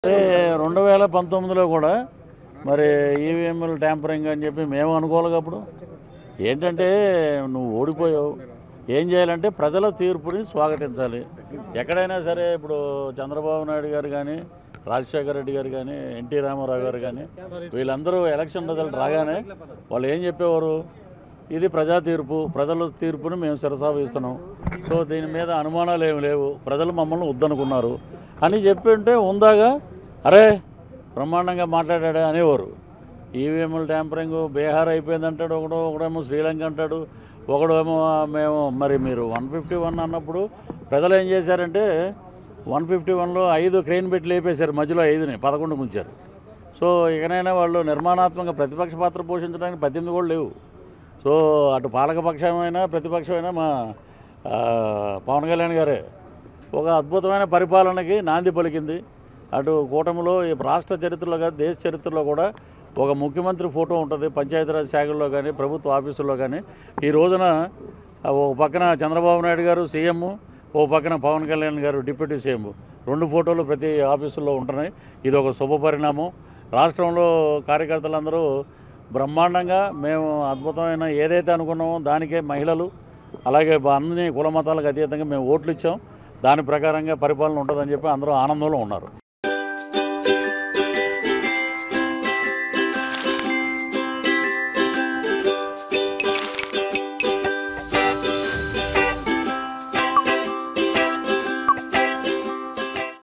అంటే 2019లో కూడా మరి ఈవీఎంలు ట్యాంపరింగ్ అని చెప్పి మేము అనుకోవాలి. అప్పుడు ఏంటంటే నువ్వు ఓడిపోయావు, ఏం చేయాలంటే ప్రజల తీర్పుని స్వాగతించాలి. ఎక్కడైనా సరే ఇప్పుడు చంద్రబాబు నాయుడు గారు కానీ, రాజశేఖర రెడ్డి గారు కానీ, ఎన్టీ రామారావు గారు కానీ వీళ్ళందరూ ఎలక్షన్ రిజల్ట్ రాగానే వాళ్ళు ఏం చెప్పేవారు, ఇది ప్రజా తీర్పు, ప్రజల తీర్పుని మేము శిరసావహిస్తున్నాం, సో దీని మీద అనుమానాలు ఏమి లేవు, ప్రజలు మమ్మల్ని వద్దనుకున్నారు అని చెప్పి ఉంటే ఉందాగా అరే బ్రహ్మాండంగా మాట్లాడాడు అనేవారు. ఈవీఎంలు ట్యాంపరింగ్ బీహార్ అయిపోయిందంటాడు ఒకడేమో శ్రీలంక అంటాడు, ఒకడేమో మేము మరి మీరు 151 అన్నప్పుడు ప్రజలు ఏం చేశారంటే 151లో 5 క్రెయిన్ పెట్టి లేపేశారు, మధ్యలో 5ని 11 ఉంచారు. సో ఇకనైనా వాళ్ళు నిర్మాణాత్మక ప్రతిపక్ష పాత్ర పోషించడానికి 18 కూడా లేవు. సో అటు పాలకపక్షమైనా ప్రతిపక్షమైనా మా పవన్ కళ్యాణ్ గారే ఒక అద్భుతమైన పరిపాలనకి నాంది పలికింది. అటు కూటమిలో రాష్ట్ర చరిత్రలో కాదు దేశ చరిత్రలో కూడా ఒక ముఖ్యమంత్రి ఫోటో ఉంటుంది పంచాయతీరాజ్ శాఖల్లో కానీ ప్రభుత్వ ఆఫీసుల్లో కానీ. ఈ రోజున ఒక పక్కన చంద్రబాబు నాయుడు గారు సీఎం, ఓ పక్కన పవన్ కళ్యాణ్ గారు డిప్యూటీ సీఎం, 2 ఫోటోలు ప్రతి ఆఫీసుల్లో ఉంటున్నాయి. ఇది ఒక శుభ పరిణామం. రాష్ట్రంలో కార్యకర్తలందరూ బ్రహ్మాండంగా మేము అద్భుతమైన ఏదైతే అనుకున్నామో దానికే మహిళలు అలాగే అన్ని కుల మతాలకు అతీతంగా మేము ఓట్లు ఇచ్చాం, దాని ప్రకారంగా పరిపాలన ఉంటుందని చెప్పి అందరూ ఆనందంలో ఉన్నారు.